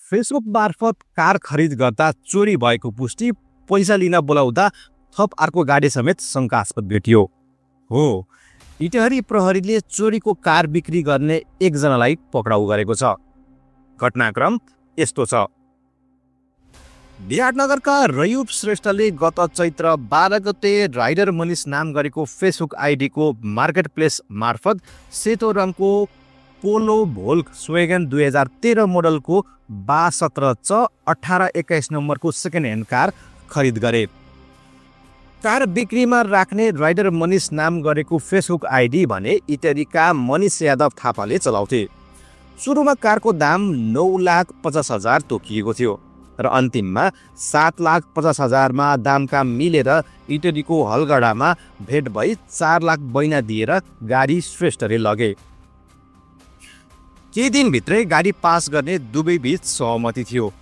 Facebook मार्फत car खरिद गर्दा चोरी भएको पुष्टि, पैसा लिन बोलाउँदा थप अर्को गाडी समेत शङ्कास्पद भेटियो। हो, इटहरी प्रहरीले चोरीको कार बिक्री गर्ने एकजनालाई पक्राउ गरेको छ। घटनाक्रम यस्तो छ। विराटनगरका रयुप श्रेष्ठले गत चैत्र 12 गते राइडर मनिष नाम गरेको फेसबुक आइडीको मार्केट प्लेस मार्फत सेतो रङको पोलो भोल्क्सवागन 2013 मोडलको 17C1821 नम्बरको सेकेन्ड ह्यान्ड कार खरिद गरे। कार बिक्रीमा राख्ने राइडर मनिष नाम गरेको फेसबुक आइडी भने इटहरीका मनिष यादव थापाले चलाउँथे। सुरुमा कारको दाम 9,50,000 तोकिएको थियो र अन्तिममा 7,50,000मा दामका मिलेर इटहरीको हलगडामा भेट भई 4 लाख बैना दिएर गाडी श्रेष्ठले लगे। केही दिनभित्रै गाडी पास गर्ने दुवै बीच सहमति थियो,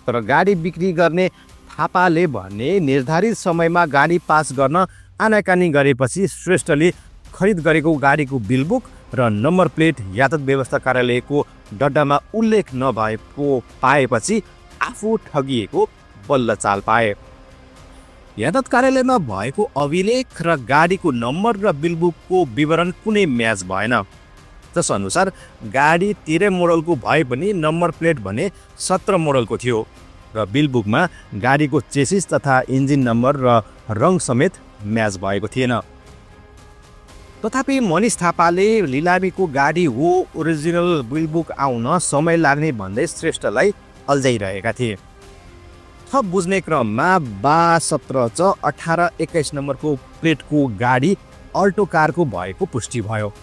तर गाडी बिक्री गर्ने थापाले भने निर्धारित समयमा गाडी पास गर्न आनाकानी गरेपछि श्रेष्ठले खरिद गरेको गाडीको बिलबुक र नम्बर प्लेट यातायात व्यवस्था कार्यालयको डड्डामा उल्लेख नभएको पाएपछि आफू ठगिएको बल्ल चाल पाए। यातायात कार्यालयमा भएको अभिलेख र गाडीको नम्बर र बिलबुकको विवरण कुनै म्याच भएन। जस अनुसार गाडी 13 मोडलको भए पनि नम्बर प्लेट भने 17 मोडलको थियो र बिलबुकमा गाडीको चेसिस तथा इन्जिन नम्बर र रङ समेत म्याच भएको थिएन। तथापि मनिष थापाले लिलामीको गाडी हो, ओरिजिनल बिलबुक आउन समय लाग्ने भन्दै श्रेष्ठलाई अल्झाइरहेका थिए। थप बुझ्ने क्रममा 17C1821 नम्बरको प्लेटको गाडी अल्टो कारको भएको पुष्टि भयो।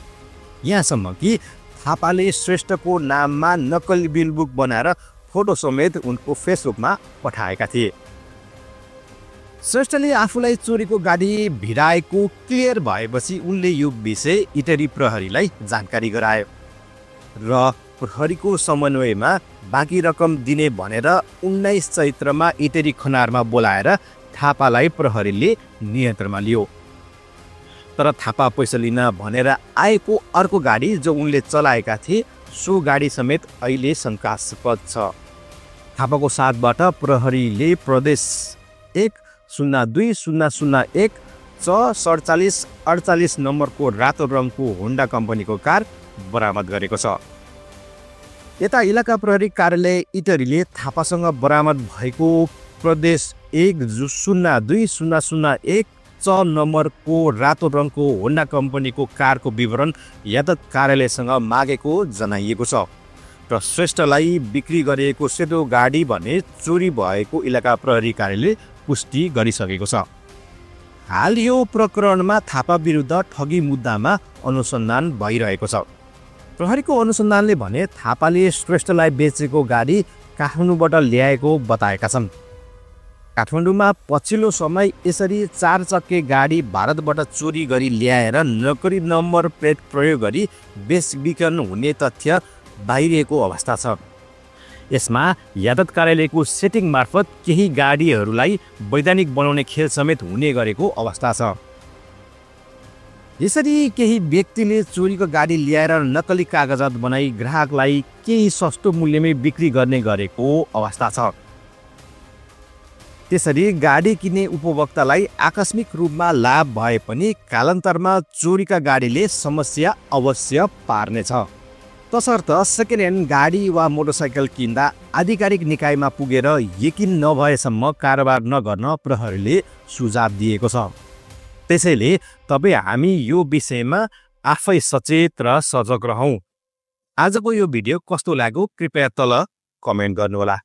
यहाँसम्म कि थापाले श्रेष्ठको नाममा नक्कली बिलबुक बनाएर फोटो समेत उनको फेसबुकमा पठाएका थिए। श्रेष्ठले आफूलाई चोरीको गाडी भिडाएको क्लियर भएपछि उनले यो विषय इटहरी प्रहरीलाई जानकारी गरायो र प्रहरीको समन्वयमा बाँकी रकम दिने भनेर 19 चैत्रमा इटहरी खनारमा बोलाएर थापालाई प्रहरीले नियन्त्रणमा लियो। तर थापा पैसा लिन भनेर आएको अर्को गाडी जो उनले चलाएका थिए सो गाडी समेत अहिले शङ्कास्पद छ। थापाको साथबाट प्रहरीले प्रदेश 102-001 C4748 नम्बरको रातो रङको होन्डा कम्पनीको कार बरामद गरेको छ। यता इलाका प्रहरी कार्यालय इटहरीले थापासँग बरामद भएको प्रदेश 102-001 C नम्बरको रातो रङको होन्डा कम्पनीको कारको विवरण यातायात कार्यालयसँग मागेको जनाइएको छ र श्रेष्ठलाई बिक्री गरिएको सेतो गाडी भने चोरी भएको इलाका प्रहरी कार्यालयले पुष्टि गरिसकेको छ। हाल यो प्रकरणमा थापा विरुद्ध ठगी मुद्दामा अनुसन्धान भइरहेको छ। प्रहरीको अनुसन्धानले भने थापाले श्रेष्ठलाई बेचेको गाडी काठमाडौँबाट ल्याएको बताएका छन्। काठमाडौँमा पछिल्लो समय यसरी 4 चक्के गाडी भारतबाट चोरी गरी ल्याएर नक्कली नम्बर प्लेट प्रयोग गरी बेचबिखन हुने तथ्य बाहिरिएको अवस्था छ। यसमा यातायात कार्यालयको सेटिङ मार्फत केही गाडीहरूलाई वैधानिक बनाउने खेल समेत हुने गरेको अवस्था छ। यसरी केही व्यक्तिले चोरीको गाडी ल्याएर नक्कली कागजात बनाई ग्राहकलाई केही सस्तो मूल्यमै बिक्री गर्ने गरेको अवस्था छ। त्यसरी गाडी किन्ने उपभोक्तालाई आकस्मिक रूपमा लाभ भए पनि कालान्तरमा चोरीका गाडीले समस्या अवश्य पार्नेछ। तसर्थ सेकेन्ड ह्यान्ड गाडी वा मोटरसाइकल किन्दा आधिकारिक निकायमा पुगेर यकिन नभएसम्म कारोबार नगर्न प्रहरीले सुझाव दिएको छ। त्यसैले तपाईँ हामी यो विषयमा आफै सचेत र सजग रहौं। आजको यो भिडियो कस्तो लाग्यो कृपया तल कमेन्ट गर्नुहोला।